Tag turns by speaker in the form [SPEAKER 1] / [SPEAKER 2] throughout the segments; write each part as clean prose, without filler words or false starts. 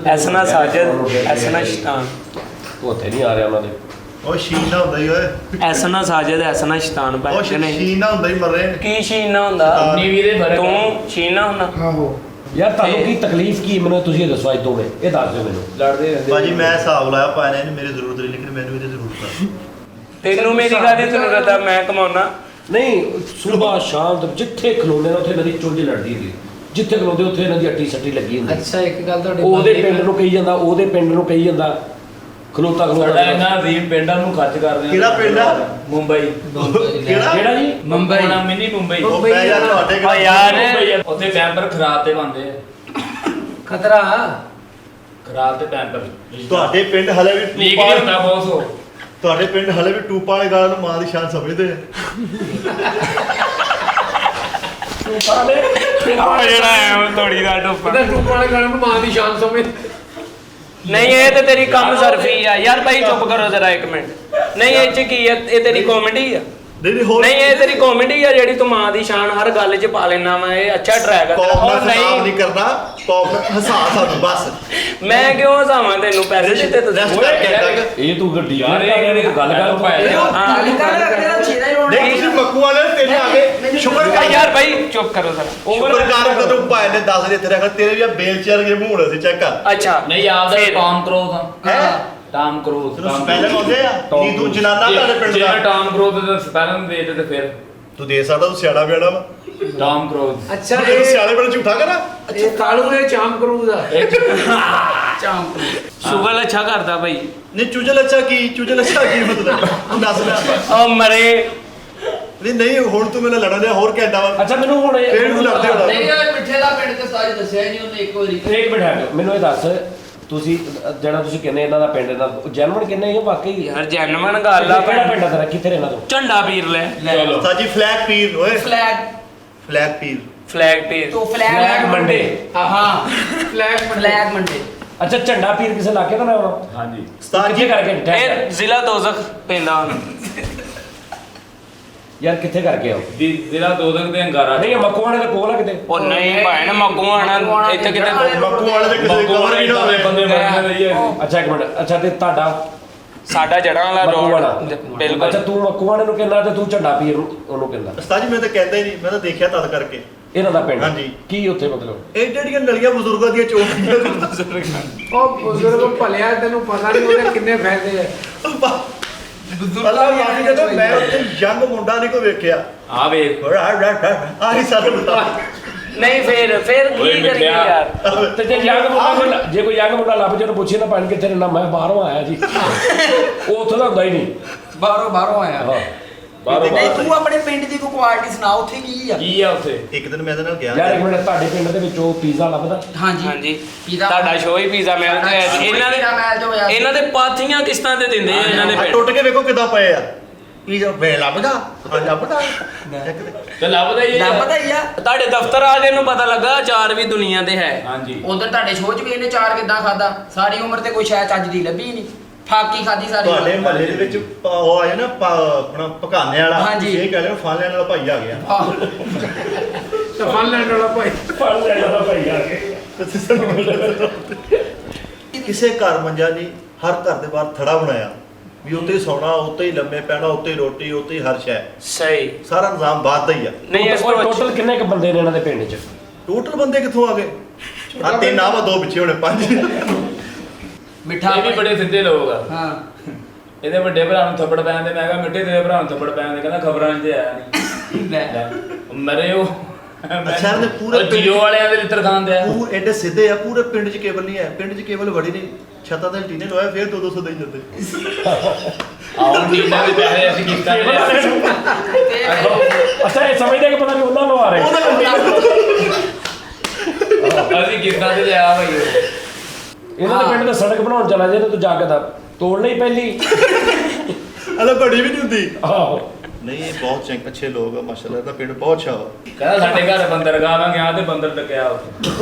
[SPEAKER 1] ਐਸਨਾ ਸਾਜਦ ਐਸਨਾ ਸ਼ੈਤਾਨ
[SPEAKER 2] ਉੱਥੇ ਨਹੀਂ ਆ ਰਿਹਾ ਉਹਨਾਂ ਦੇ
[SPEAKER 3] ਉਹ ਸ਼ੀਨਾ ਹੁੰਦਾ ਹੀ ਓਏ
[SPEAKER 1] ਐਸਨਾ ਸਾਜਦ ਐਸਨਾ ਸ਼ੈਤਾਨ
[SPEAKER 3] ਉਹ
[SPEAKER 1] ਬਣ ਨਹੀਂ
[SPEAKER 3] ਸ਼ੀਨਾ ਹੁੰਦਾ ਹੀ ਮਰੇ
[SPEAKER 1] ਕੀ ਸ਼ੀਨਾ ਹੁੰਦਾ
[SPEAKER 4] ਨੀਵੀ ਦੇ ਫਰਕ
[SPEAKER 1] ਤੂੰ ਸ਼ੀਨਾ ਹੁੰਦਾ
[SPEAKER 5] ਆਹੋ
[SPEAKER 2] ਯਾਰ ਤੁਹਾਨੂੰ ਕੀ ਤਕਲੀਫ ਕੀ ਮੈਨੂੰ ਤੁਸੀਂ ਇਹ ਦੱਸੋ ਅੱਜ ਦੋਵੇਂ ਇਹ ਦੱਸ ਦਿਓ ਮੈਨੂੰ
[SPEAKER 4] ਲੜਦੇ ਰਹਿੰਦੇ
[SPEAKER 3] ਭਾਜੀ ਮੈਂ ਹਿਸਾਬ ਲਾਇਆ ਪਾਇਆ ਨੇ ਮੇਰੀ ਜ਼ਰੂਰਤ ਨਹੀਂ ਲੇਕਿਨ ਮੈਨੂੰ ਇਹਦੀ ਜ਼ਰੂਰਤ ਆ
[SPEAKER 1] ਤੈਨੂੰ ਮੇਰੀ ਕਾਹਦੀ ਜ਼ਰੂਰਤ ਆ ਮੈਂ ਕਮਾਉਣਾ
[SPEAKER 2] ਨਹੀਂ ਸਵੇਰ ਸ਼ਾਮ ਤੱਕ ਜਿੱਥੇ ਖਲੋਂਦੇ ਨੇ ਉੱਥੇ ਇਹਨਾਂ ਦੀ ਚੁੰਝ ਲੜਦੀ ਹੁੰਦੀ ਜਿੱਥੇ ਖਲੋਂਦੇ ਉੱਥੇ ਇਹਨਾਂ ਦੀ ਅੱਟੀ ਸੱਟੀ ਲੱਗੀ ਹੁੰਦੀ
[SPEAKER 4] ਅੱਛਾ ਇੱਕ ਗੱਲ ਤੁਹਾਡੇ
[SPEAKER 2] ਉਹਦੇ ਪਿੰਡ ਨੂੰ ਕਹੀ ਜਾਂਦਾ ਉਹਦੇ ਪਿੰਡ ਨੂੰ ਕਹੀ ਜਾਂਦਾ ਖਲੋਤਾ
[SPEAKER 6] ਸਾਡਾ ਇਹਨਾਂ ਰੀਮ ਪਿੰਡਾਂ ਨੂੰ ਖਰਚ ਕਰਦੇ
[SPEAKER 3] ਕਿਹੜਾ ਪਿੰਡ ਆ?
[SPEAKER 6] ਮੁੰਬਈ
[SPEAKER 2] ਕਿਹੜਾ ਜੀ
[SPEAKER 4] ਮੁੰਬਈ
[SPEAKER 6] ਆਪਣਾ ਮਿਨੀ ਮੁੰਬਈ
[SPEAKER 3] ਉਹ ਪੈ ਜਾ ਤੁਹਾਡੇ
[SPEAKER 1] ਓ ਯਾਰ
[SPEAKER 6] ਉੱਥੇ ਪੈਂਪਰ ਖਰਾਬ ਤੇ ਬੰਦੇ
[SPEAKER 4] ਖਤਰਾ
[SPEAKER 6] ਖਰਾਬ ਤੇ ਪੈਂਪਰ
[SPEAKER 3] ਤੁਹਾਡੇ ਪਿੰਡ ਹਲੇ ਵੀ
[SPEAKER 6] ਲੀਕ
[SPEAKER 3] ਟੂਪਾਂ
[SPEAKER 6] ਨਹੀਂ ਹੁੰਦਾ ਬੌਸ ਉਹ
[SPEAKER 3] ਤੁਹਾਡੇ ਪਿੰਡ ਹਲੇ ਵੀ ਟੂਪਾਂ ਵਾਲੇ ਗਾਲਾਂ ਨੂੰ ਮਾਂ ਦੀ ਸ਼ਾਨ ਸਮਝਦੇ ਆ
[SPEAKER 1] ਜਿਹੜਾ ਐ ਤੋੜੀ ਦਾ ਟੋਪਾ
[SPEAKER 4] ਉਹਦਾ ਟੂਪ ਵਾਲੇ ਗਾਣੇ ਨੂੰ ਮਾਂ ਦੀ ਸ਼ਾਨ ਸਮਝ
[SPEAKER 1] ਨਹੀਂ ਇਹ ਤੇ ਤੇਰੀ ਕੰਮ ਸਰਫੀ ਆ ਯਾਰ ਭਾਈ ਚੁੱਪ ਕਰੋ ਜ਼ਰਾ ਇੱਕ ਮਿੰਟ ਨਹੀਂ ਇਹ ਚ ਕੀ ਆ ਇਹ ਤੇਰੀ ਕਾਮੇਡੀ ਆ
[SPEAKER 3] ਨਹੀਂ ਹੋਰ
[SPEAKER 1] ਨਹੀਂ ਇਹ ਤੇਰੀ ਕਾਮੇਡੀ ਆ ਜਿਹੜੀ ਤੂੰ ਮਾਂ ਦੀ ਸ਼ਾਨ ਹਰ ਗੱਲ 'ਚ ਪਾ ਲੈਣਾ ਵਾ ਇਹ ਅੱਛਾ ਟਰੈਕ ਆ ਤੇਰਾ
[SPEAKER 3] ਕੌਮ
[SPEAKER 1] ਉਹ
[SPEAKER 3] ਨਾਲ ਖਰਾਬ
[SPEAKER 1] ਨਹੀਂ
[SPEAKER 3] ਨਹੀਂ ਕਰਨਾ ਕੌਮ ਹਸਾ ਸਾਨੂੰ ਬਸ
[SPEAKER 1] ਮੈਂ ਕਿਉਂ ਹਸਾਵਾਂ ਤੈਨੂੰ ਪੈਸੇ ਦਿੱਤੇ ਤੁਸੀਂ
[SPEAKER 2] ਇਹ ਤੂੰ ਗੱਡੀ
[SPEAKER 6] ਯਾਰ ਇਹ ਗੱਲ ਕਰ
[SPEAKER 1] ਹਾਂ
[SPEAKER 3] ਨਹੀਂ ਤੁਸੀਂ ਮੱਕੂ ਵਾਲੇ ਤੇਰੇ ਆ ਗਏ ਸ਼ੁਕਰ
[SPEAKER 1] ਆ
[SPEAKER 3] ਕਰ
[SPEAKER 1] ਯਾਰ ਭਾਈ ਚੁੱਪ ਕਰੋ ਜ਼ਰਾ
[SPEAKER 3] ਸ਼ੁਕਰ ਕਰ ਕਦੋਂ ਪਾਏ ਨੇ 10 ਦੇ ਤੇਰੇ ਤੇਰੇ ਵੀ ਬੇਲ ਚੇਅਰ ਕੇ ਮੂੰਹ ਹੋਣੇ ਸੀ ਚੈੱਕ ਕਰ
[SPEAKER 1] ਅੱਛਾ
[SPEAKER 6] ਨਹੀਂ ਆਪਦਾ
[SPEAKER 1] ਫਿਰ।
[SPEAKER 6] ਟਾਮ ਕਰੋਜ਼
[SPEAKER 3] ਹੈ
[SPEAKER 6] ਟਾਮ ਕਰੋਜ਼
[SPEAKER 3] ਤੈਨੂੰ ਸਪੈਲਿੰਗ ਆਉਂਦੇ ਆ ਕੀ ਤੂੰ ਜਨਾਨਾ ਤੁਹਾਡੇ ਪਿੰਡ
[SPEAKER 6] ਜੇ
[SPEAKER 3] ਦਾ
[SPEAKER 6] ਟਾਮ ਕਰੋਜ਼ ਦਾ ਸਪੈਲਿੰਗ ਦੇ ਤੇ ਫਿਰ
[SPEAKER 3] ਤੂੰ ਦੇ ਸਕਦਾ ਤੂੰ ਸਿਆਣਾ ਬਿਆਣਾ ਵਾ
[SPEAKER 6] ਟਾਮ ਕਰੋਜ਼
[SPEAKER 4] ਅੱਛਾ
[SPEAKER 3] ਤੂੰ ਸਿਆਣੇ ਬਣ ਝੂਠਾ ਕਰਾ
[SPEAKER 4] ਇਹ ਕਾਲੂ ਨੇ ਚਾਮ ਕਰੂ ਦਾ ਚਾਮ ਕਰੂ
[SPEAKER 1] ਸ਼ੁਗਲ ਅੱਛਾ ਕਰਦਾ ਭਾਈ
[SPEAKER 3] ਨਹੀਂ ਚੁਜਲ ਅੱਛਾ ਕੀ ਮਤਲਬ ਤੂੰ ਦੱਸ ਲੈ
[SPEAKER 1] ਉਹ ਮਰੇ
[SPEAKER 3] ਨਹੀਂ ਹੁਣ ਤੂੰ ਮੈਨੂੰ ਲੜਨ ਦਿਆ ਹੋਰ ਕਹਿੰਦਾ ਵਾ
[SPEAKER 2] ਅੱਛਾ ਮੈਨੂੰ ਹੁਣ
[SPEAKER 3] ਫੇਰ ਨੂੰ ਲੜਦੇ ਹੋਣਾ
[SPEAKER 7] ਨਹੀਂ ਯਾਰ ਮਿੱਠੇ ਦਾ ਪਿੰਡ ਤੇ ਸਾਰੀ ਦੱਸਿਆ ਹੀ ਨਹੀਂ ਉਹਨੇ ਇੱਕ ਵਾਰੀ
[SPEAKER 2] ਇੱਕ ਮਿੰਟ ਹਟੋ ਮੈਨੂੰ ਇਹ ਦੱਸ ਤੁਸੀਂ ਜਿਹੜਾ ਤੁਸੀਂ ਕਹਿੰਦੇ ਇਹਨਾਂ ਦਾ ਪਿੰਡ ਇਹਨਾਂ ਜਨਮਨ ਕਿੰਨੇ ਇਹ ਵਾਕਈ
[SPEAKER 1] ਯਾਰ ਜੈਨੂਇਨ ਗੱਲ ਆ
[SPEAKER 2] ਕਿਹੜਾ ਪਿੰਡ ਆ ਤੇਰਾ ਕਿੱਥੇ ਰਹਿਣਾ ਤੂੰ
[SPEAKER 1] ਝੰਡਾ ਪੀਰ ਲੈ
[SPEAKER 6] ਚਲੋ
[SPEAKER 3] ਸਾਜੀ ਫਲੈਗ ਪੀਰ ਓਏ
[SPEAKER 7] ਫਲੈਗ
[SPEAKER 3] ਫਲੈਗ ਪੀਰ
[SPEAKER 1] ਫਲੈਗ ਪੀਰ
[SPEAKER 7] ਤੋਂ
[SPEAKER 2] ਫਲੈਗ
[SPEAKER 7] ਫਲੈਗ
[SPEAKER 2] ਮੰਡੇ
[SPEAKER 4] ਹਾਂ
[SPEAKER 7] ਫਲੈਗ ਮੰਡੇ
[SPEAKER 2] ਅੱਛਾ ਝੰਡਾ ਪੀਰ ਕਿਸੇ ਇਲਾਕੇ ਦਾ ਨਾਮ ਆ
[SPEAKER 6] ਹਾਂਜੀ
[SPEAKER 2] ਕਿੱਥੇ
[SPEAKER 3] ਸਾਜੀ
[SPEAKER 2] ਕਰਕੇ
[SPEAKER 1] ਇਹ ਜ਼ਿਲ੍ਹਾ ਦੋਜ਼ਖ ਪੈਂਦਾ ਹੁਣ
[SPEAKER 2] ਯਾਰ ਕਿੱਥੇ ਕਰਕੇ ਆਓ
[SPEAKER 6] ਜ਼ਿਲ੍ਹਾ ਦੋਦਕ ਦੇ ਅੰਗਾਰਾ
[SPEAKER 2] ਨਹੀਂ ਇਹ ਮੱਕੂਆਣੇ ਦੇ ਕੋਲ ਆ ਕਿਤੇ
[SPEAKER 1] ਉਹ ਨਹੀਂ ਭੈਣ ਮੱਗੂਆਣਾ ਇੱਥੇ ਕਿਤੇ
[SPEAKER 3] ਮੱਕੂ ਵਾਲੇ ਦੇ ਕਿਸੇ ਕਵਰ ਵੀ ਨਾ ਹੋਵੇ
[SPEAKER 6] ਬੰਦੇ ਮਰਨੇ ਰਹੀ ਹੈ
[SPEAKER 2] ਅੱਛਾ ਇੱਕ ਮਿੰਟ ਅੱਛਾ ਤੇ ਤੁਹਾਡਾ
[SPEAKER 1] ਸਾਡਾ ਜੜਾਂ ਵਾਲਾ
[SPEAKER 2] ਮੱਕੂਆਣਾ
[SPEAKER 1] ਰੋਡ ਬਿਲਕੁਲ
[SPEAKER 2] ਅੱਛਾ ਤੂੰ ਮੱਕੂਆਣੇ ਨੂੰ ਕਹਿੰਦਾ ਤੇ ਤੂੰ ਝੰਡਾ ਪੀਰ ਨੂੰ ਉਹਨੂੰ ਕਹਿੰਦਾ
[SPEAKER 3] ਸਾਜੀ ਮੈਂ ਤਾਂ ਕਹਿੰਦਾ ਹੀ ਨਹੀਂ ਮੈਂ ਤਾਂ ਦੇਖਿਆ ਤਦ ਕਰਕੇ
[SPEAKER 2] ਇਹਨਾਂ ਦਾ ਪਿੰਡ
[SPEAKER 3] ਹਾਂਜੀ।
[SPEAKER 2] ਕੀ ਉੱਥੇ ਮਤਲਬ
[SPEAKER 3] ਇਹ ਜਿਹੜੀਆਂ ਨਲੀਆਂ ਬਜ਼ੁਰਗਾਂ ਦੀਆਂ ਚੋਕੀਆਂ
[SPEAKER 4] ਉਹ ਬਜ਼ੁਰਗ ਭਲਿਆ ਤੈਨੂੰ ਪਤਾ ਨਹੀਂ ਉਹਦੇ ਕਿੰਨੇ ਫਾਇਦੇ ਆ
[SPEAKER 3] ਅੱਲਾ ਮਾਫੀ ਦੇ ਦੋ ਮੈਂ ਉੱਥੇ ਯੰਗ ਮੁੰਡਾ ਨਹੀਂ ਕੋ ਵੇਖਿਆ
[SPEAKER 6] ਆ ਵੇਖ
[SPEAKER 3] ਆਹੀ ਸਾਰਾ ਬਤਾ
[SPEAKER 1] ਨਹੀਂ ਫੇਰ
[SPEAKER 6] ਓਏ
[SPEAKER 1] ਕੀ ਕਰੀਏ
[SPEAKER 6] ਮਿੱਠਿਆ।
[SPEAKER 1] ਯਾਰ
[SPEAKER 2] ਤੇ ਜੇ ਯੰਗ ਮੁੰਡਾ ਜੇ ਕੋਈ ਯੰਗ ਮੁੰਡਾ ਲੱਭ ਜੇ ਉਹਨੂੰ ਪੁੱਛੇ ਨਾ ਪਾਣ ਕਿੱਥੇ ਰਹਿਣਾ ਮੈਂ ਬਾਹਰੋਂ ਆਇਆ ਜੀ ਉਹ ਉੱਥੋਂ ਦਾ ਹੁੰਦਾ ਹੀ ਨਹੀਂ
[SPEAKER 7] ਬਾਹਰੋਂ ਆਇਆ
[SPEAKER 2] ਹਾਂ
[SPEAKER 6] ਬਾਹਰੋਂ
[SPEAKER 7] ਨਹੀਂ
[SPEAKER 6] ਬਾਹਰ
[SPEAKER 7] ਤੂੰ ਆਪਣੇ ਪਿੰਡ ਦੀ ਕੋਈ ਕੁਆਲਿਟੀ ਸੁਣਾ ਉੱਥੇ ਕੀ ਆ
[SPEAKER 6] ਕੀ ਆ ਉੱਥੇ
[SPEAKER 3] ਇੱਕ ਦਿਨ ਮੈਂ ਇਹਦੇ ਨਾਲ ਗਿਆ
[SPEAKER 2] ਯਾਰ ਇੱਕ ਮਿੰਟ ਤੁਹਾਡੇ ਪਿੰਡ ਦੇ ਵਿੱਚ ਉਹ ਪੀਜ਼ਾ ਲੱਭਦਾ
[SPEAKER 7] ਹਾਂਜੀ
[SPEAKER 1] ਹਾਂਜੀ
[SPEAKER 7] ਪੀਜ਼ਾ
[SPEAKER 1] ਤੁਹਾਡਾ ਸ਼ੋਅ ਹੀ ਪੀਜ਼ਾ ਮਿਲ ਰਿਹਾ ਇਹਨਾਂ ਦੇ
[SPEAKER 7] ਪੀਜ਼ਾ ਮੈਚ ਹੋਇਆ
[SPEAKER 1] ਇਹਨਾਂ ਦੇ ਪਾਥੀਆਂ ਕਿਸ਼ਤਾਂ ਤੇ ਦਿੰਦੇ ਆ ਇਹਨਾਂ ਦੇ
[SPEAKER 3] ਆ
[SPEAKER 1] ਪਿੰਡ
[SPEAKER 3] ਟੁੱਟ ਕੇ ਵੇਖੋ ਕਿਦਾਂ ਪਏ ਆ ਕੀ ਜੋ ਵੇ ਲੱਭਦਾ ਆ ਲੱਭਦਾ
[SPEAKER 6] ਤੇ ਲੱਭਦਾ ਹੀ ਹੈ
[SPEAKER 7] ਲੱਭਦਾ ਹੀ ਆ
[SPEAKER 1] ਤੁਹਾਡੇ ਦਫ਼ਤਰ ਵਾਲੇ ਨੂੰ ਪਤਾ ਲੱਗਾ ਅਚਾਰ ਵੀ ਦੁਨੀਆ ਤੇ ਹੈ
[SPEAKER 6] ਹਾਂਜੀ
[SPEAKER 7] ਉਧਰ ਤੁਹਾਡੇ ਸ਼ੋਅ 'ਚ ਵੀ ਇਹਨੇ ਚਾਰ ਕਿੱਦਾਂ ਖਾਦਾ ਸਾਰੀ ਉਮਰ ਤੇ ਕੋਈ ਸ਼ਾਇਦ ਚੱਜ ਦੀ ਲੱਭੀ ਨਹੀਂ ਫਾਕੀ ਖਾਦੀ ਸਾਰੀ
[SPEAKER 3] ਤੁਹਾਡੇ
[SPEAKER 7] ਉਮਰ।
[SPEAKER 3] ਮਹੱਲੇ ਦੇ ਵਿੱਚ ਉਹ ਆਇਆ ਨਾ ਆਪਣਾ ਪਕਾਨੇ ਵਾਲਾ
[SPEAKER 7] ਹਾਂਜੀ।
[SPEAKER 3] ਇਹ ਕਹਿੰਦੇ ਨੇ ਫਾਨ ਲੈਣ ਵਾਲਾ ਭਾਈ ਆ ਗਿਆ
[SPEAKER 7] ਆਹ,
[SPEAKER 4] ਤੇ ਫਲ ਲੈਣ ਵਾਲਾ ਭਾਈ
[SPEAKER 2] ਫੜ ਲੈ ਜਾਂਦਾ ਭਾਈ ਆ ਕੇ
[SPEAKER 3] ਕਿਸੇ ਘਰ ਮੰਜਾ ਨਹੀਂ ਹਰ ਘਰ ਦੇ ਬਾਹਰ ਥੜਾ ਬਣਾਇਆ ਵੀ ਉੱਤੇ ਹੀ ਸੌਣਾ ਉੱਤੇ ਹੀ ਲੰਮੇ ਪੈਣਾ ਉੱਤੇ ਹੀ ਰੋਟੀ ਉੱਤੇ ਹੀ ਹਰ ਸ਼ੈ
[SPEAKER 1] ਸਹੀ
[SPEAKER 3] ਸਾਰਾ ਨਿਜ਼ਾਮ ਬਾਤ ਦਾ ਹੀ ਆ
[SPEAKER 1] ਨਹੀਂ ਇਸ ਤੋਂ
[SPEAKER 2] ਟੋਟਲ ਕਿੰਨੇ ਕ ਬੰਦੇ ਨੇ ਇਹਨਾਂ ਦੇ ਪਿੰਡ 'ਚ
[SPEAKER 3] ਟੋਟਲ ਬੰਦੇ ਕਿੱਥੋਂ ਆ ਗਏ ਆ ਤਿੰਨ ਆ ਵਾ ਦੋ ਪਿੱਛੇ ਹੋਣੇ ਪੰਜ
[SPEAKER 7] ਮਿੱਠਾ
[SPEAKER 6] ਇਹ ਵੀ ਬੜੇ ਸਿੱਧੇ ਲੋਕ ਆ
[SPEAKER 7] ਹਾਂ
[SPEAKER 6] ਇਹਦੇ ਵੱਡੇ ਭਰਾ ਨੂੰ ਥੱਪੜ ਪੈਂਦੇ ਮੈਂ ਕਿਹਾ ਮਿੱਠੇ ਤੇਰੇ ਭਰਾ ਨੂੰ ਥੱਪੜ ਪੈਂਦੇ ਕਹਿੰਦਾ ਖਬਰਾਂ 'ਚ ਆਇਆ ਨਹੀਂ
[SPEAKER 7] ਲੈ।
[SPEAKER 6] ਮਰੇ ਉਹ
[SPEAKER 3] ਅੱਛਾ ਇਹਨੇ ਪੂਰੇ
[SPEAKER 6] ਉਹ ਜੀਓ ਵਾਲਿਆਂ ਦੇ ਲਿੱਤਰ ਖਾਂਦੇ ਆ
[SPEAKER 3] ਪੂਰੇ ਐਡੇ ਸਿੱਧੇ ਆ ਪੂਰੇ ਪਿੰਡ 'ਚ ਕੇਬਲ ਨਹੀਂ ਹੈ ਪਿੰਡ 'ਚ ਕੇਬਲ ਵੜੀ ਨਹੀਂ ਛੱਤਾਂ ਦੇ ਟੀਨੇ ਲਵਾਇਆ ਫੇਰ 200 ਦੇਈ ਜਾਂਦੇ
[SPEAKER 6] ਆਉਂ ਨੀਂਦਾਂ ਦੇ ਪੈਸੇ ਅਸੀਂ ਕੀਤਾ
[SPEAKER 2] ਅੱਛਾ ਇਹ ਸਮਝਦੇ ਕਿ ਪਤਾ ਨਹੀਂ ਉਹਨਾਂ ਨੂੰ ਆ ਰਹੇ
[SPEAKER 6] ਅਸੀਂ ਕਿੱਦਾਂ ਤੇ ਲਿਆ ਭਾਈ
[SPEAKER 2] ਇਹਨਾਂ ਦੇ ਪਿੰਡ ਤੇ ਸੜਕ ਬਣਾਉਣ ਚਲਾ ਜੇ ਤੂੰ ਜਾ ਕੇ ਤਾਂ ਤੋੜ ਲਈ ਪਹਿਲੀ
[SPEAKER 3] ਅਲਾ ਬੜੀ ਵੀ ਨਹੀਂ ਹੁੰਦੀ
[SPEAKER 2] ਆਹੋ
[SPEAKER 3] ਨਹੀਂ ਇਹ ਬਹੁਤ ਅੱਛੇ ਲੋਕ ਆ ਮਾਸ਼ਾਅੱਲਾ ਇਹਦਾ ਪਿੰਡ ਬਹੁਤ ਅੱਛਾ ਵਾ
[SPEAKER 6] ਕਹਿੰਦਾ ਸਾਡੇ ਘਰ ਬੰਦਰ ਗਾਵਾਂਗੇ ਆ ਤੇ ਬੰਦਰ ਟਕਿਆ ਉੱਥੇ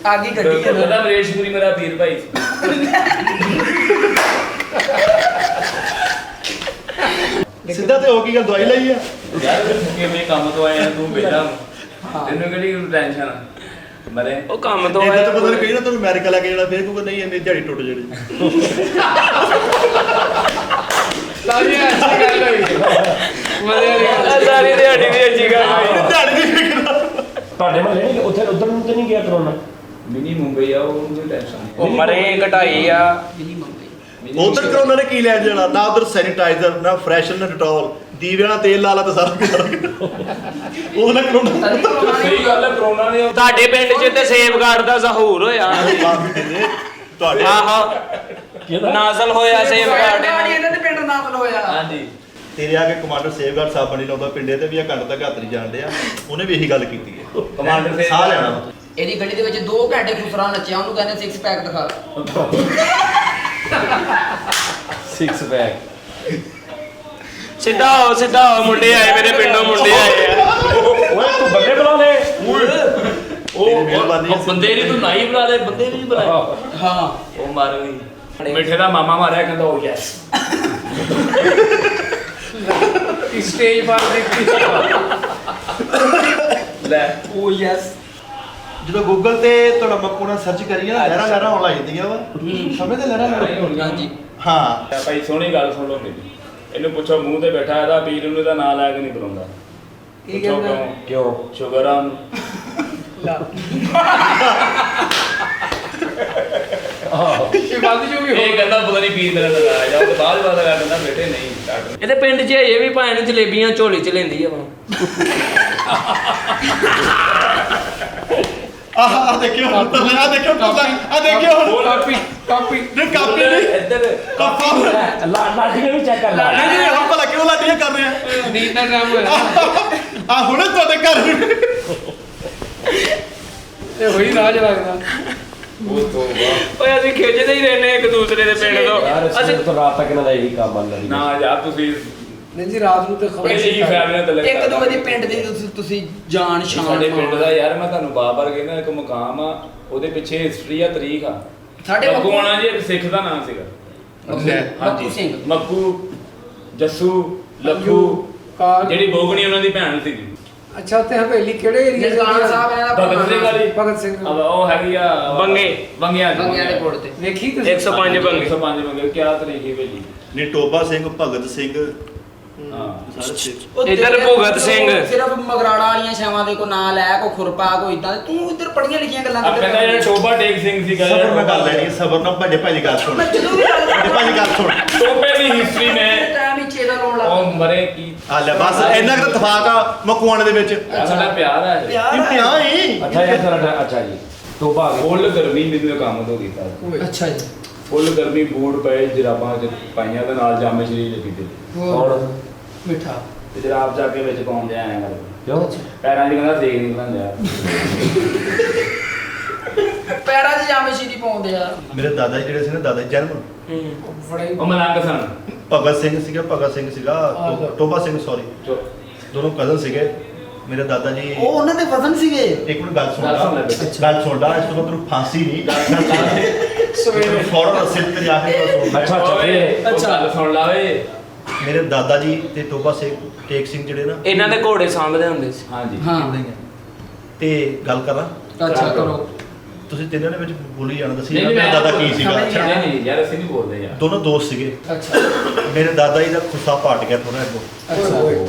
[SPEAKER 7] ਆਗੀ ਗੱਡੀ ਆ ਨਾ।
[SPEAKER 6] ਉਹਦਾ ਮਰੇਸ਼ਪੁਰੀ ਮੇਰਾ ਵੀਰ ਭਾਈ
[SPEAKER 3] ਸਿੱਧਾ ਤੇ ਹੋ ਕੀ ਗੱਲ ਦਵਾਈ ਲਈ ਆ
[SPEAKER 6] ਯਾਰ ਕਿਵੇਂ ਕੰਮ ਤੋਂ ਆਏ ਆ ਤੂੰ ਬੇਟਾ ਤੈਨੂੰ ਕਿਹੜੀ ਟੈਨਸ਼ਨ ਮਰੇ
[SPEAKER 1] ਉਹ ਕੰਮ ਤੋਂ
[SPEAKER 3] ਇਹਦਾ
[SPEAKER 1] ਆਇਆ
[SPEAKER 3] ਤਾਂ ਪਤਾ ਨਹੀਂ ਕਹੀ ਨਾ ਤੈਨੂੰ ਅਮਰੀਕਾ ਲੈ ਕੇ ਜਾਣਾ ਫੇਰ ਕਹੂਗਾ ਨਹੀਂ ਇੰਨੀ ਦਿਹਾੜੀ ਟੁੱਟ ਜਾਣੀ
[SPEAKER 4] ਸਾਰੀ ਅੱਛੀ ਗੱਲ ਹੋਈ ਮਜ਼ੇ ਵਾਲੀ ਗੱਲ।
[SPEAKER 1] ਸਾਰੀ ਦਿਹਾੜੀ ਦੀ ਅੱਛੀ ਗੱਲ ਹੋਈ
[SPEAKER 3] ਦਿਹਾੜੀ ਦੀ ਫਿਕਰ
[SPEAKER 2] ਤੁਹਾਡੇ ਮਹੱਲੇ ਨਹੀਂ ਉੱਥੇ ਉਧਰ ਨੂੰ ਤੇ ਨਹੀਂ ਗਿਆ ਕਰੋਨਾ?
[SPEAKER 6] ਮਿਨੀ ਮੁੰਬਈ ਆ ਉਹ ਕੋਈ ਟੈਨਸ਼ਨ ਨਹੀਂ
[SPEAKER 1] ਉਹ ਮਰੇ ਘਟਾਈ ਆ
[SPEAKER 3] ਉਧਰ ਕਰੋਨਾ ਨੇ ਕੀ ਲੈਣ ਜਾਣਾ ਨਾ ਉਧਰ ਸੈਨੀਟਾਈਜ਼ਰ ਨਾ ਫਰੈਸ਼ਨਰ ਨਾ ਡਟੋਲ ਦੀਵੇ ਨਾਲ ਤੇਲ ਲਾ ਲਾ ਤਾਂ ਸਾਰਾ ਕੁਝ ਉਹ ਨਾ ਕਰੋਨਾ
[SPEAKER 6] ਸਹੀ ਗੱਲ ਹੈ ਕਰੋਨਾ ਨੇ
[SPEAKER 1] ਤੁਹਾਡੇ ਪਿੰਡ 'ਚ ਤੇ ਸੇਫਗਾਰਡ ਦਾ ਜ਼ਹੂਰ ਹੋਇਆ
[SPEAKER 3] ਤੁਹਾਡੇ
[SPEAKER 1] ਆਹੋ ਨਾਜ਼ਲ ਹੋਇਆ ਸੇਫਗਾਰਡ
[SPEAKER 7] ਇਹਨਾਂ ਦੇ ਪਿੰਡ ਨਾਮ ਹੋਇਆ
[SPEAKER 6] ਹਾਂਜੀ
[SPEAKER 3] ਤੇਰੇ ਆ ਕੇ ਕਮਾਂਡਰ ਸੇਫਗਾਰਡ ਸਾਬਣ ਨਹੀਂ ਲਾਉਂਦਾ ਪਿੰਡੇ ਤੇ ਵੀ ਆ ਕੰਡ ਤੱਕ ਹੱਥ ਨਹੀਂ ਜਾਣ ਡਿਆ ਉਹਨੇ ਵੀ ਇਹੀ ਗੱਲ ਕੀਤੀ ਹੈ
[SPEAKER 6] ਕਮਾਂਡਰ ਸੇਫਗਾਰਡ
[SPEAKER 3] ਸਾਹ ਲੈਣਾ
[SPEAKER 7] ਇਹਦੀ ਗੱਡੀ ਦੇ ਵਿੱਚ 2 ਘੰਟੇ ਖੁਸਰਾ ਨੱਚਿਆ ਉਹਨੂੰ ਕਹਿੰਦੇ 6 ਪੈਕ ਦਿਖਾ
[SPEAKER 2] 6 ਪੈਕ
[SPEAKER 1] ਸਿੱਧਾ ਹੋ ਮੁੰਡੇ ਆਏ ਮੇਰੇ ਪਿੰਡੋਂ ਮੁੰਡੇ ਆਏ ਆ
[SPEAKER 2] ਓਏ ਤੂੰ ਬੰਦੇ ਬੁਲਾ ਲੈ
[SPEAKER 3] ਤੇਰੀ ਮਿਹਰਬਾਨੀ
[SPEAKER 6] ਉਹ ਬੰਦੇ ਨਹੀਂ ਤੂੰ ਨਾਈ ਬੁਲਾ ਲੈ ਬੰਦੇ ਵੀ ਨਹੀਂ ਬੁਲਾਏ
[SPEAKER 7] ਹਾਂ
[SPEAKER 6] ਉਹ ਮਾਰ ਗਈ ਮਿੱਠੇ ਦਾ ਮਾਮਾ ਮਾਰਿਆ ਕਹਿੰਦਾ ਉਹ ਯੈਸ
[SPEAKER 4] ਸਟੇਜ ਪਰ ਦੇਖੀ
[SPEAKER 6] ਲੈ
[SPEAKER 7] ਓ ਯੈਸ
[SPEAKER 3] ਜਦੋਂ ਗੂਗਲ ਤੇ ਤੁਹਾਡਾ ਮੱਕੂ ਨਾਲ ਸਰਚ ਕਰੀਏ ਨਾ ਲਹਿਰਾ ਆਉਣ ਲੱਗ ਜਾਂਦੀਆਂ ਵਾ ਸਮੇਂ ਤੇ ਲਹਿਰਾ
[SPEAKER 7] ਹਾਂਜੀ
[SPEAKER 3] ਹਾਂ
[SPEAKER 6] ਭਾਈ ਸੋਹਣੀ ਗੱਲ ਸੁਣ ਲਓ ਮੇਰੀ ਇਹਨੂੰ ਪੁੱਛੋ ਮੂੰਹ ਤੇ ਬੈਠਾ ਇਹਦਾ ਪੀਰ ਨੂੰ ਇਹਦਾ ਨਾਂ ਲੈ ਕੇ ਨਹੀਂ ਬੁਲਾਉਂਦਾ
[SPEAKER 4] ਕੀ ਕਹਿੰਦਾ
[SPEAKER 2] ਕਿਉਂ?
[SPEAKER 6] ਸ਼ੁਗਰ ਆ ਉਹਨੂੰ
[SPEAKER 4] ਇਹ ਵੱਧ ਜੂਗੀ
[SPEAKER 6] ਇਹ ਕਹਿੰਦਾ ਪਤਾ ਨਹੀਂ ਪੀਰ ਮੇਰਾ ਲਗਾਇਆ ਜਾ ਉਹ ਬਾਅਦ ਬਾਅਦ ਲਗਾ ਕਹਿੰਦਾ ਬੇਟੇ ਨਹੀਂ ਕੱਟ
[SPEAKER 1] ਇਹਦੇ ਪਿੰਡ 'ਚ ਇਹ ਵੀ ਭਾਵੇਂ ਜਲੇਬੀਆਂ ਝੋਲੀ 'ਚ ਲੈਂਦੀ ਆ
[SPEAKER 3] ਆਹ ਦੇਖਿਓ ਆ ਦੇਖਿਓ ਆ ਦੇਖਿਓ
[SPEAKER 4] ਕਾਪੀ
[SPEAKER 3] ਨਹੀਂ ਕਾਪੀ ਨਹੀਂ
[SPEAKER 6] ਇੱਧਰ
[SPEAKER 3] ਕਾਪੀ
[SPEAKER 2] ਲਾਠੀਆਂ ਵੀ ਚੈੱਕ ਕਰ ਲੈ
[SPEAKER 3] ਨਹੀਂ ਨਹੀਂ ਹਮ ਭਲਾ ਕਿਉਂ ਲਾਟੀਆਂ ਕਰ ਰਹੇ ਆ
[SPEAKER 4] ਨੀਂਦ ਦਾ ਡਰਾਮ ਹੋਇਆ
[SPEAKER 3] ਆ ਹੁਣੇ ਤੁਹਾਡੇ ਘਰ
[SPEAKER 4] ਇਹ ਹੋਈ ਰਾਜ ਲੱਗਦਾ
[SPEAKER 6] ਉਹ ਤੋਂ ਵਾਹ
[SPEAKER 1] ਓਏ ਅਸੀਂ ਖਿੱਚਦੇ ਹੀ ਰਹਿੰਦੇ ਇੱਕ ਦੂਸਰੇ ਦੇ ਪਿੰਡ ਤੋਂ
[SPEAKER 2] ਯਾਰ
[SPEAKER 1] ਅਸੀਂ
[SPEAKER 2] ਅਸੀਂ ਤਾਂ ਰਾਤ ਤੱਕ ਇਹਨਾਂ ਦਾ ਇਹੀ ਕੰਮ ਆ ਲੱਗੀ
[SPEAKER 6] ਨਾ ਯਾਰ ਤੁਸੀਂ
[SPEAKER 4] ਨਹੀਂ ਜੀ ਰਾਤ ਨੂੰ ਤੇ
[SPEAKER 6] ਬੜੇ ਜੀ ਫੈਮਿਲੀ ਤੇ
[SPEAKER 7] ਇੱਕ ਦੂਜੇ ਦੇ ਪਿੰਡ ਦੇ ਤੁਸੀਂ ਜਾਣ ਸ਼ਾਨ
[SPEAKER 6] ਸਾਡੇ ਪਿੰਡ ਦਾ ਯਾਰ ਮੈਂ ਤੁਹਾਨੂੰ ਬਾਰ-ਬਾਰ ਕਹਿੰਦਾ ਇੱਕ ਮੁਕਾਮ ਆ ਉਹਦੇ ਪਿੱਛੇ ਹਿਸਟਰੀ ਆ ਤਾਰੀਖ ਆ
[SPEAKER 7] ਸਾਡੇ
[SPEAKER 6] ਮੱਕੂ ਆਣਾ ਜੀ ਇੱਕ ਸਿੱਖ ਦਾ ਨਾਮ ਸੀਗਾ
[SPEAKER 7] ਮੱਕੂ ਸਿੰਘ
[SPEAKER 6] ਮੱਕੂ ਜੱਸੂ ਲੱਖੂ
[SPEAKER 4] ਕਾਰ
[SPEAKER 6] ਜਿਹੜੀ ਬੋਗਣੀ ਉਹਨਾਂ ਦੀ ਭੈਣ ਸੀਗੀ
[SPEAKER 4] ਅੱਛਾ ਉੱਥੇ ਹਵੇਲੀ ਕਿਹੜੇ ਏਰੀਆ
[SPEAKER 7] ਨਿਰਗਾਨ ਸਾਹਿਬ ਇਹਨਾਂ ਦਾ
[SPEAKER 6] ਭਗਤ ਸਿੰਘ ਵਾਲੀ
[SPEAKER 4] ਭਗਤ ਸਿੰਘ
[SPEAKER 6] ਉਹ ਹੈਗੀ ਆ
[SPEAKER 1] ਬੰਗੇ।
[SPEAKER 6] ਬੰਗਿਆਂ ਦੀ
[SPEAKER 7] ਬੰਗਿਆਂ ਦੇ ਕੋਲ ਤੇ
[SPEAKER 4] ਵੇਖੀ ਤੁਸੀਂ
[SPEAKER 1] 105 ਬੰਗੇ
[SPEAKER 6] 105 ਬੰਗੇ ਕਿਆ ਤਾਰੀਖ ਹੈ ਭਾਜੀ
[SPEAKER 3] ਨਹੀਂ ਟੋਬਾ ਸਿੰਘ ਭਗਤ ਸਿੰਘ
[SPEAKER 6] ਹਾਂ
[SPEAKER 3] ਸਾਰੇ ਸਿੱਖ
[SPEAKER 7] ਉਹ
[SPEAKER 1] ਇੱਧਰ
[SPEAKER 7] ਤੇਰੇ
[SPEAKER 1] ਭਗਤ ਸਿੰਘ।
[SPEAKER 7] ਸਿਰਫ ਮਗਰਾੜਾ ਵਾਲੀਆਂ ਛਾਵਾਂ ਦੇ ਕੋ ਨਾਂ ਲੈ ਕੋ ਖੁਰਪਾ ਕੋ ਇਦਾਂ ਤੂੰ ਇੱਧਰ ਪੜੀਆਂ ਲਿਖੀਆਂ ਗੱਲਾਂ
[SPEAKER 6] ਆ ਕਹਿੰਦਾ ਜਿਹੜਾ ਟੋਬਾ ਟੇਕ ਸਿੰਘ ਸੀਗਾ
[SPEAKER 3] ਸਬਰ ਨਾਲ ਗੱਲ ਲੈਣੀ ਸਬਰ ਨਾਲ ਭਾਜੀ ਭਾਜੀ ਗੱਲ ਸੁਣ
[SPEAKER 7] ਮੈਂ ਜਦੋਂ ਵੀ ਗੱਲ
[SPEAKER 3] ਭਾਜੀ ਭਾਜੀ ਗੱਲ ਸੁਣ
[SPEAKER 6] ਟੋਬੇ ਦੀ ਹਿਸਟਰੀ ਨੇ
[SPEAKER 7] ਟਾਈਮ ਹੀ ਛੇ ਦਾ ਲਾਉਣ ਲੱਗ
[SPEAKER 6] ਉਹ ਮਰੇ ਕੀ
[SPEAKER 3] ਆ ਲੈ ਬਸ ਇੰਨਾ ਕੁ ਇਤਫਾਕ ਆ ਮਕਵਾਣੇ ਦੇ ਵਿੱਚ
[SPEAKER 6] ਇਹ ਸਾਡਾ ਪਿਆਰ ਆ ਇਹ
[SPEAKER 7] ਪਿਆਰ
[SPEAKER 3] ਇਹ
[SPEAKER 7] ਹੈ।
[SPEAKER 3] ਪਿਆ ਹੀ
[SPEAKER 2] ਅੱਛਾ ਯਾਰ ਤੇਰਾ ਅੱਛਾ ਜੀ ਤੋਬਾ ਆ ਗਈ
[SPEAKER 6] ਫੁੱਲ ਗਰਮੀ ਮੈਨੂੰ ਇਹ ਕੰਮ ਤੋਂ ਕੀਤਾ
[SPEAKER 7] ਅੱਛਾ ਜੀ
[SPEAKER 6] ਫੁੱਲ ਗਰਮੀ ਬੂਟ ਪਏ ਜਰਾਬਾਂ ਚ ਪਾਈਆਂ ਦੇ ਨਾਲ ਜਾਮੇ ਸ਼ਰੀਰ ਲੱਗੀ ਤੇ
[SPEAKER 2] ਕੌਣ?
[SPEAKER 7] ਮਿੱਠਾ
[SPEAKER 6] ਤੇ ਜਰਾਬ ਜਾ ਕੇ ਵਿੱਚ ਪਾਉਂਦੇ ਆਇਆ ਕਰ
[SPEAKER 2] ਕਿਉਂ?
[SPEAKER 6] ਪੈਰਾਂ 'ਚ ਕਹਿੰਦਾ ਦੇਖ ਨਿਕਲਣ ਦਿਆ
[SPEAKER 7] ਪੈਰਾਂ 'ਚ ਜਾਮੇ ਸ਼ੀਰੀ ਪਾਉਂਦੇ ਆ
[SPEAKER 3] ਮੇਰੇ ਦਾਦਾ ਜੀ ਜਿਹੜੇ ਸੀ ਨਾ ਦਾਦਾ ਜੀ ਜਨਮ
[SPEAKER 4] ਬੜਾ ਹੀ
[SPEAKER 6] ਉਹ ਮਲੰਗ ਸਨ
[SPEAKER 3] ਭਗਤ ਸਿੰਘ ਸੀਗਾ ਟੋਬਾ ਸਿੰਘ ਸੌਰੀ ਦੋਨੋਂ ਕਜ਼ਨ ਸੀਗੇ ਮੇਰੇ ਦਾਦਾ ਜੀ
[SPEAKER 7] ਉਹ ਉਹਨਾਂ ਦੇ ਵਜ਼ਨ ਸੀਗੇ
[SPEAKER 3] ਇੱਕ ਮਿੰਟ ਗੱਲ ਸੁਣ
[SPEAKER 6] ਗੱਲ ਸੁਣ ਲੈ
[SPEAKER 3] ਲਾ
[SPEAKER 6] ਬੇਟੇ।
[SPEAKER 3] ਗੱਲ ਸੁਣ ਲਾ ਇਸ ਤੋਂ ਬਾਅਦ ਤੈਨੂੰ ਫਾਂਸੀ ਨਹੀਂ
[SPEAKER 4] ਸਵੇਰੇ
[SPEAKER 3] ਫੌਰਨ ਸਿਰ ਤੇ ਜਾ ਕੇ ਗੱਲ ਸੁਣ ਲਾ।
[SPEAKER 2] ਅੱਛਾ ਅੱਛਾ
[SPEAKER 6] ਓਏ
[SPEAKER 2] ਫੇਰ
[SPEAKER 6] ਉਹ ਗੱਲ ਸੁਣ ਲਾ ਓਏ
[SPEAKER 3] ਮੇਰੇ ਦਾਦਾ ਜੀ ਤੇ ਟੋਬਾ ਸਿੰਘ ਟੇਕ ਸਿੰਘ ਜਿਹੜੇ ਨਾ
[SPEAKER 1] ਇਹਨਾਂ ਦੇ ਘੋੜੇ ਸਾਂਭਦੇ ਹੁੰਦੇ ਸੀ
[SPEAKER 6] ਹਾਂਜੀ
[SPEAKER 7] ਹਾਂ
[SPEAKER 3] ਤੇ ਗੱਲ ਕਰਾਂ
[SPEAKER 7] ਅੱਛਾ ਕਰੋ
[SPEAKER 3] ਤੁਸੀਂ ਤਿੰਨਾਂ ਦੇ ਵਿੱਚ ਬੋਲੀ ਜਾਣਾ ਦੱਸੀ
[SPEAKER 6] ਨਹੀਂ,
[SPEAKER 3] ਮੇਰਾ
[SPEAKER 6] ਮੈਂ
[SPEAKER 3] ਦਾਦਾ ਕੀ ਸੀਗਾ
[SPEAKER 7] ਸਮਝ
[SPEAKER 3] ਅੱਛਾ
[SPEAKER 6] ਨਹੀਂ ਨਹੀਂ ਯਾਰ ਅਸੀਂ ਨਹੀਂ ਬੋਲਦੇ ਯਾਰ
[SPEAKER 3] ਦੋਨੋਂ ਦੋਸਤ ਸੀਗੇ
[SPEAKER 7] ਅੱਛਾ
[SPEAKER 3] ਮੇਰੇ ਦਾਦਾ ਜੀ ਦਾ ਖੁੱਸਾ ਪਾਟ ਗਿਆ ਥੋੜਾ ਅੱਗੋਂ
[SPEAKER 7] ਅੱਛਾ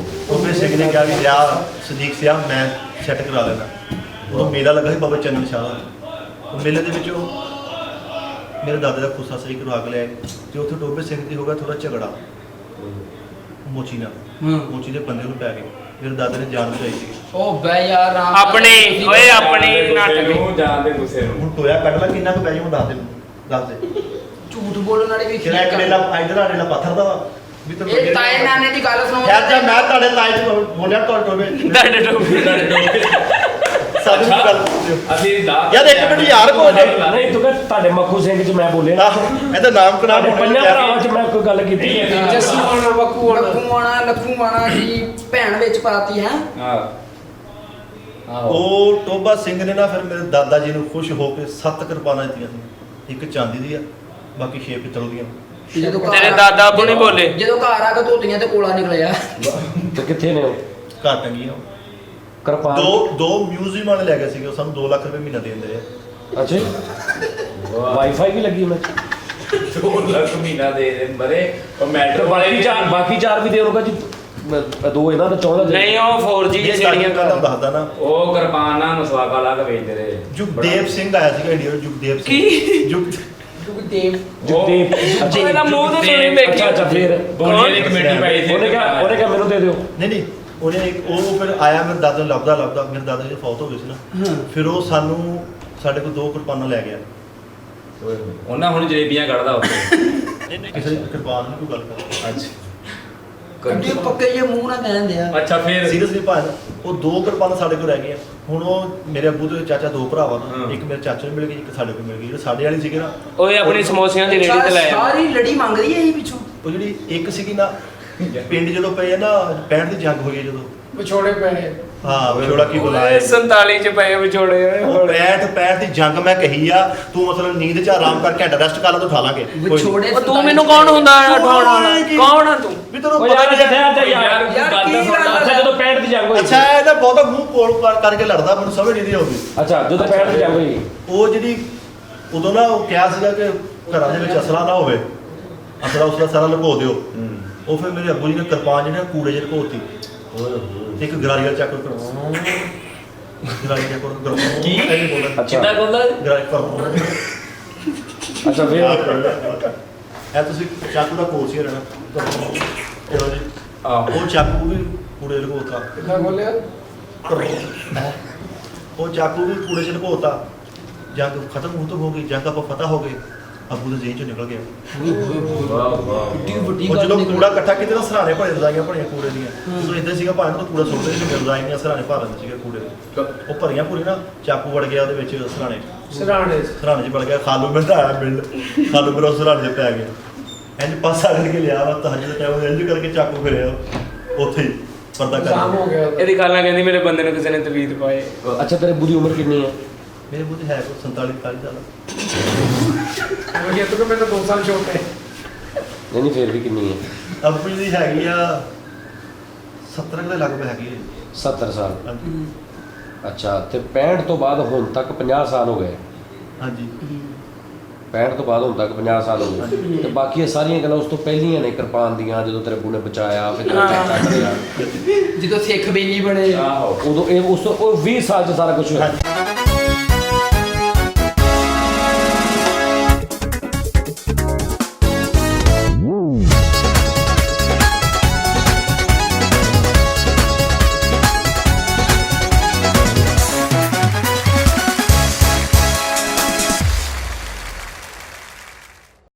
[SPEAKER 3] ਉਹਨੇ ਸਿੰਘ ਨੇ ਕਿਹਾ ਵੀ ਵਿਆਹ ਸਦੀਕ ਸਿਆ ਮੈਂ ਸੈੱਟ ਕਰਾ ਲੈਣਾ ਉਦੋਂ ਮੇਲਾ ਲੱਗਾ ਸੀ ਬਾਬਾ ਚੰਦਨ ਸ਼ਾਹ ਦਾ ਉਹ ਮੇਲੇ ਦੇ ਵਿੱਚ ਉਹ ਮੇਰੇ ਦਾਦੇ ਦਾ ਖੁੱਸਾ ਸਹੀ ਕਰਵਾ ਕੇ ਲਿਆਏ ਤੇ ਉੱਥੇ ਟੋਬੇ ਸਿੰਘ ਦੀ ਹੋ ਗਿਆ ਥੋੜਾ ਝਗੜਾ ਮੋਚੀ ਨਾਲ
[SPEAKER 7] ਹਾਂ
[SPEAKER 3] ਮੋਚੀ ਦੇ ਬੰਦੇ ਨੂੰ ਪੈ ਗਏ ਮੇਰੇ ਦਾਦੇ ਨੇ ਜਾਨ ਬਚਾਈ ਸੀ
[SPEAKER 7] ਉਹ ਬੈ ਯਾਰ ਰਾਮ
[SPEAKER 1] ਆਪਣੀ ਓਏ ਆਪਣੀ ਨਾਟਕ
[SPEAKER 6] ਨੂੰ ਜਾਣ ਦੇ ਗੁੱਸੇ ਨੂੰ
[SPEAKER 3] ਹੁਣ ਟੋਇਆ ਕੱਢ ਲੈ ਕਿੰਨਾ ਕੁ ਪੈ ਜਾਊ ਦੱਸ ਦੇ
[SPEAKER 7] ਝੂਠ ਬੋਲਣ ਵਾਲੇ ਵੀ
[SPEAKER 3] ਕਿਹੜਾ ਇੱਕ ਡੇਲਾ ਆਈਡਲ ਆ ਡੇਲਾ ਪੱਥਰ ਦਾ ਵਾ ਵੀ ਤੈਨੂੰ
[SPEAKER 7] ਇਹ ਤਾਏ ਨਾਨੇ ਦੀ ਗੱਲ ਸੁਣਾਓ
[SPEAKER 3] ਖੈਰ ਜੇ ਮੈਂ ਤੁਹਾਡੇ ਤਾਏ ਚ ਬੋਲਿਆ ਤੁਹਾਡੇ ਟੋਬੇ
[SPEAKER 1] ਡੱਡ ਟੋਪੀ
[SPEAKER 3] ਸਾਡੀ ਵੀ ਗੱਲ ਪੁੱਛਿਓ।
[SPEAKER 6] ਅਸੀਂ
[SPEAKER 3] ਯਾਰ ਇੱਕ ਮਿੰਟ ਯਾਰ ਕੋ
[SPEAKER 2] ਨਹੀਂ ਤੂੰ ਕਹ ਤੁਹਾਡੇ ਮੱਖੂ ਸਿੰਘ ਚ ਮੈਂ ਬੋਲੇ ਨਾ
[SPEAKER 3] ਆਹੋ ਇਹਦਾ ਨਾਮ ਕਨਾਮ
[SPEAKER 2] ਤੁਹਾਡੇ ਪੰਜਾਂ ਭਰਾਵਾਂ ਚ ਮੈਂ ਕੋਈ ਗੱਲ ਕੀਤੀ ਹੈ
[SPEAKER 4] ਜੱਸੂ ਆਣਾ ਬੱਕੂ ਆਣਾ
[SPEAKER 7] ਲੱਖੂ ਆਣਾ ਜੀ ਭੈਣ ਵਿੱਚ ਪਾਤੀ ਹੈ
[SPEAKER 6] ਹਾਂ ਆਹੋ
[SPEAKER 3] ਉਹ ਟੋਬਾ ਸਿੰਘ ਨੇ ਨਾ ਫਿਰ ਮੇਰੇ ਦਾਦਾ ਜੀ ਨੂੰ ਖੁਸ਼ ਹੋ ਕੇ 7 ਕਿਰਪਾਨਾਂ ਦਿੱਤੀਆਂ ਸੀ ਇੱਕ ਚਾਂਦੀ ਦੀ ਆ ਬਾਕੀ 6 ਪਿੱਤਲ ਦੀਆਂ
[SPEAKER 7] ਜਦੋਂ ਘਰ
[SPEAKER 1] ਤੇਰੇ ਦਾਦਾ ਅੱਬੂ ਨੀ ਬੋਲੇ?
[SPEAKER 7] ਜਦੋਂ ਘਰ ਆ ਕੇ ਧੋਤੀਆਂ ਤੇ ਕੋਲਾ ਨਿਕਲਿਆ
[SPEAKER 2] ਤੇ ਕਿੱਥੇ ਨੇ ਉਹ?
[SPEAKER 3] ਘਰ ਟੰਗੀਆਂ
[SPEAKER 2] ਕਿਰਪਾਨ
[SPEAKER 3] ਦੋ ਮਿਊਜ਼ੀਅਮ ਵਾਲੇ ਲੈ ਗਏ ਸੀਗੇ, ਉਹ ਸਾਨੂੰ 2 ਲੱਖ ਰੁਪਏ ਮਹੀਨਾ ਦਿੰਦੇ ਆ।
[SPEAKER 2] ਅੱਛਾ ਜੀ ਵਾਈਫਾਈ ਵੀ ਲੱਗੀ ਮੈਂ
[SPEAKER 6] 2 ਲੱਖ ਮਹੀਨਾ ਦੇ ਮਰੇ ਉਹ ਮੈਟਰ ਵਾਲੇ
[SPEAKER 2] ਬਾਕੀ ਚਾਰ ਵੀ ਦੇ ਹੋਗਾ ਜੀ ਦੋ ਇਹਨਾਂ ਦਾ 14 ਦੇ
[SPEAKER 1] ਨਹੀਂ ਉਹ 4G
[SPEAKER 3] ਇਹ
[SPEAKER 1] ਜਿਹੜੀਆਂ
[SPEAKER 3] ਮੈਂ ਤੁਹਾਨੂੰ ਦੱਸਦਾ ਨਾ,
[SPEAKER 6] ਉਹ ਕਿਰਪਾਨਾਂ ਨੂੰ ਸਵਾਗਾ ਲਾ ਕੇ ਵੇਚਦੇ ਰਹੇ।
[SPEAKER 3] ਜੁਗਦੇਵ ਸਿੰਘ ਆਇਆ ਸੀਗਾ ਇੰਡੀਆ ਤੋਂ, ਜੁਗਦੇਵ ਸਿੰਘ
[SPEAKER 1] ਕੀ?
[SPEAKER 7] ਜੁਗਦੇਵ
[SPEAKER 2] ਜੁਗਦੇਵ
[SPEAKER 1] ਇਹਦਾ ਮੂੰਹ ਤਾਂ ਸੁਣੀ ਵੇਖੀ।
[SPEAKER 2] ਅੱਛਾ ਫਿਰ
[SPEAKER 6] ਬੋਲੀ ਦੀ ਕਮੇਟੀ ਪਾਈ ਸੀ
[SPEAKER 2] ਉਹਨੇ ਕਿਹਾ ਮੈਨੂੰ ਦੇ ਦਿਓ।
[SPEAKER 3] ਨਹੀਂ ਉਹਨੇ ਉਹ ਫਿਰ ਆਇਆ, ਮੇਰੇ ਦਾਦਾ ਨੂੰ ਲੱਭਦਾ ਮੇਰੇ ਦਾਦਾ ਜੀ ਫੌਤ ਹੋ ਗਏ ਸੀ ਨਾ, ਫਿਰ ਉਹ ਸਾਨੂੰ ਸਾਡੇ ਕੋਲ 2 ਕਿਰਪਾਨਾਂ ਲੈ ਗਿਆ।
[SPEAKER 6] ਉਹਨਾਂ ਹੁਣ ਜਲੇਬੀਆਂ ਕੱਢਦਾ ਉੱਥੇ।
[SPEAKER 3] ਕਿਸੇ ਦੀ ਕਿਰਪਾਨ ਨਹੀਂ ਕੋਈ ਗੱਲ ਕਰ।
[SPEAKER 6] ਅੱਛਾ
[SPEAKER 7] ਕੰਡੇ ਪੱਕੇ ਜੇ ਮੂੰਹ ਨਾਲ ਕਹਿੰਦੇ ਆ।
[SPEAKER 6] ਅੱਛਾ ਫਿਰ
[SPEAKER 3] ਸੀਰੀਅਸਲੀ ਭਾਈ ਉਹ 2 ਕਿਰਪਾਨਾਂ ਸਾਡੇ ਕੋਲ ਰਹਿ ਗਈਆਂ। ਹੁਣ ਉਹ ਮੇਰੇ ਅੱਬੂ ਤੇ ਚਾਚਾ 2 ਭਰਾ ਵਾ ਨਾ,
[SPEAKER 6] ਹਾਂ।
[SPEAKER 3] ਇੱਕ ਮੇਰੇ ਚਾਚੇ ਨੂੰ ਮਿਲ ਗਈ, ਇੱਕ ਸਾਡੇ ਕੋਲ ਮਿਲ ਗਈ। ਜਿਹੜੇ ਸਾਡੇ ਵਾਲੀ ਸੀਗੇ ਨਾ,
[SPEAKER 1] ਓਏ ਆਪਣੀ ਸਮੋਸਿਆਂ ਦੀ ਰੇੜੀ ਤੇ ਲੈ ਆ।
[SPEAKER 7] ਸਾਰੀ ਲੜੀ ਮੰਗਦੀ ਹੈ ਜੀ ਪਿੱਛੋਂ।
[SPEAKER 3] ਉਹ ਜਿਹੜੀ ਇੱਕ ਸੀਗੀ ਨਾ ਪਿੰਡ ਜਦੋਂ ਪਏ ਆ ਨਾ 65 ਦੀ ਜੰਗ ਹੋਈ ਹੈ ਜਦੋਂ,
[SPEAKER 4] ਵਿਛੋੜੇ ਪਏ
[SPEAKER 3] ਹਾਂ ਵਿਛੋੜਾ ਕੀ
[SPEAKER 1] ਓਏ
[SPEAKER 3] ਬੁਲਾਇਆ
[SPEAKER 1] 47 ਚ ਪਏ ਵਿਛੋੜੇ ਓਏ।
[SPEAKER 3] 65 ਦੀ ਜੰਗ ਮੈਂ ਕਹੀ ਆ, ਤੂੰ ਮਤਲਬ ਨੀਂਦ ਚ ਆਰਾਮ ਕਰਕੇ ਘੰਟਾ ਰੈਸਟ ਕਰ ਲਾ, ਤੂੰ ਉਠਾ ਲਾਂਗੇ ਕੋਈ ਨੀ।
[SPEAKER 7] ਵਿਛੋੜੇ
[SPEAKER 1] ਉਹ ਤੂੰ ਮੈਨੂੰ ਕੌਣ ਹੁੰਦਾ ਉਠਾਉਣ ਵਾਲਾ? ਕੌਣ ਆ ਤੂੰ?
[SPEAKER 3] ਵੀ ਤੈਨੂੰ
[SPEAKER 2] ਉਹ
[SPEAKER 3] ਪਤਾ
[SPEAKER 2] ਯਾਰ
[SPEAKER 3] ਨਹੀਂ
[SPEAKER 2] ਕਿੱਥੇ ਆ ਤੇ ਯਾਰ
[SPEAKER 7] ਯਾਰ ਕੀ ਗੱਲ
[SPEAKER 2] ਅੱਛਾ ਜਦੋਂ 65 ਦੀ ਜੰਗ ਹੋਈ
[SPEAKER 3] ਅੱਛਾ ਇਹਦਾ ਬਹੁਤਾ ਮੂੰਹ ਕੋਲ ਕਰਕੇ ਲੜਦਾ, ਮੈਨੂੰ ਸਮਝ ਨਹੀਂ ਆਉਂਦੀ।
[SPEAKER 2] ਅੱਛਾ ਜਦੋਂ 65 ਦੀ ਜੰਗ ਹੋਈ
[SPEAKER 3] ਉਹ ਜਿਹੜੀ ਉਦੋਂ ਨਾ ਉਹ ਕਿਹਾ ਸੀਗਾ ਕਿ ਘਰਾਂ ਦੇ ਵਿੱਚ ਅਸਲਾ ਨਾ ਹੋਵੇ, ਅਸਲਾ ਉਸਲਾ ਸਾਰਾ ਲੁਕੋ ਦਿਓ। ਉਹ ਫਿਰ ਮੇਰੇ ਅੱਬੂ ਜੀ ਨੇ ਕਿਰਪਾਨ ਜਿਹੜੀ ਨਾ ਕੂੜੇ 'ਚ ਲੁਕੋਤੀ, ਤੇ ਇੱਕ ਗਰਾਰੀ ਵਾਲਾ ਚੱਕ ਕਰੋ, ਗਰਾਰੀ ਚੱਕ ਕਰੋ
[SPEAKER 6] ਕੀ?
[SPEAKER 3] ਐਵੇਂ ਬੋਲਦਾ
[SPEAKER 2] ਅੱਛਾ
[SPEAKER 6] ਕਿੱਦਾਂ ਬੋਲਦਾ?
[SPEAKER 3] ਗਰਾਰੀ ਕਰੋ।
[SPEAKER 2] ਅੱਛਾ ਫਿਰ
[SPEAKER 3] ਇਹ ਤੁਸੀਂ ਚਾਕੂ ਦਾ ਕੋਰਸ ਹੀ ਰਹਿਣਾ ਚਲੋ ਜੀ।
[SPEAKER 6] ਆਹੋ
[SPEAKER 3] ਉਹ ਚਾਕੂ ਵੀ ਕੂੜੇ 'ਚ ਲੁਕੋਤਾ,
[SPEAKER 4] ਕਿੱਦਾਂ ਬੋਲਿਆ
[SPEAKER 3] ਉਹ ਚਾਕੂ ਵੀ ਕੂੜੇ 'ਚ ਲੁਕੋਤਾ। ਜੰਗ ਖਤਮ ਹੋ ਗਈ, ਜੰਗ ਆਪਾਂ ਫਤਹ ਹੋ ਗਏ, ਅੱਬੂ ਦੇ ਜੇਬ 'ਚੋਂ ਨਿਕਲ ਗਿਆ।
[SPEAKER 6] ਵਾਹ ਵਾਹ
[SPEAKER 7] ਏਡੀ ਵੱਡੀ
[SPEAKER 3] ਉਹ
[SPEAKER 7] ਗੱਲ
[SPEAKER 3] ਜਦੋਂ
[SPEAKER 7] ਨਿਕਲੀ।
[SPEAKER 3] ਕੂੜਾ ਇਕੱਠਾ ਕੀਤੇ ਤਾਂ ਸਰਾਣੇ ਭਰੇ ਰਜ਼ਾਈਆਂ ਭਰੀਆਂ ਕੂੜੇ ਦੀਆਂ। ਜਦੋਂ ਇਦਾਂ ਸੀਗਾ ਭਾਵੇਂ ਤਾਂ ਕੂੜਾ ਸੁੱਟਦੇ ਸੀ, ਰਜ਼ਾਈ ਦੀਆਂ ਸਰਾਣੇ ਭਰ ਲੈਂਦੇ ਸੀਗੇ ਕੂੜੇ ਦੇ। ਉਹ ਭਰੀਆਂ ਪੂਰੀ ਨਾ, ਚਾਕੂ ਵੜ ਗਿਆ ਉਹਦੇ ਵਿੱਚ ਸਰਾਣੇ 'ਚ।
[SPEAKER 4] ਸਰਾਣੇ
[SPEAKER 3] ਸਰਾਣੇ 'ਚ ਵੜ ਗਿਆ, ਖਾਲੂ ਮਿਲਦਾ ਆਇਆ ਮਿਲ, ਖਾਲੂ ਮੇਰਾ ਸਰਾਣੇ 'ਚ ਪੈ ਗਿਆ। ਇੰਜ ਪਾਸਾ ਕਰਕੇ ਲਿਆ ਵਾ, ਤਾਂ ਹਜੇ ਟਾਈਮ ਇੰਜ ਕਰਕੇ ਚਾਕੂ ਫਿਰਿਆ ਉੱਥੇ ਹੀ ਪਰਦਾ
[SPEAKER 4] ਜਾਮ
[SPEAKER 3] ਕਰ।
[SPEAKER 4] ਹੋ ਗਿਆ ਉਹਦਾ।
[SPEAKER 1] ਇਹਦੀ ਖਾਲਾ ਕਹਿੰਦੀ ਮੇਰੇ ਬੰਦੇ ਨੂੰ ਕਿਸੇ ਨੇ ਤਵੀਤ ਪਾਏ।
[SPEAKER 2] ਅੱਛਾ ਤੇਰੇ ਬੁਰੀ ਉਮਰ ਕਿੰਨੀ ਹੈ?
[SPEAKER 3] ਮੇਰੇ ਬੁੱਧ ਹੈ ਕੋਈ 47 40 ਸਾਲ।
[SPEAKER 4] ਮੈਂ ਕਿਹਾ ਤੂੰ ਮੈਨੂੰ 2 ਸਾਲ ਛੋਟੇ।
[SPEAKER 2] ਨਹੀਂ ਫਿਰ ਵੀ ਕਿੰਨੀ ਹੈ?
[SPEAKER 3] ਆਪਣੀ ਦੀ ਹੈਗੀ ਆ 70 ਦੇ ਲਗਭਗ ਹੈਗੀ ਹੈ।
[SPEAKER 2] 70 ਸਾਲ।
[SPEAKER 3] ਹਾਂਜੀ
[SPEAKER 2] ਅੱਛਾ ਤੇ 65 ਤੋਂ ਬਾਅਦ ਹੁਣ ਤੱਕ 50 ਸਾਲ ਹੋ ਗਏ।
[SPEAKER 3] ਹਾਂਜੀ
[SPEAKER 2] 65 ਤੋਂ ਬਾਅਦ ਹੁਣ ਤੱਕ 50 ਸਾਲ ਹੋ ਗਏ ਤੇ ਬਾਕੀ ਇਹ ਸਾਰੀਆਂ ਗੱਲਾਂ ਉਸ ਤੋਂ ਪਹਿਲੀਆਂ ਨੇ ਕਿਰਪਾਨ ਦੀਆਂ, ਜਦੋਂ ਤੇਰੇ ਬੂ ਨੇ ਬਚਾਇਆ ਫਿਰ ਤੇਰਾ ਚਾਚਾ ਕਰਿਆ
[SPEAKER 7] ਜਦੋਂ ਸਿੱਖ ਬੇਲੀ ਬਣੇ।
[SPEAKER 6] ਆਹੋ
[SPEAKER 2] ਉਦੋਂ ਇਹ ਉਸ ਤੋਂ ਉਹ 20 ਸਾਲ ਚ ਸਾਰਾ ਕੁਝ ਹੋਇਆ।
[SPEAKER 3] ਹਾਂਜੀ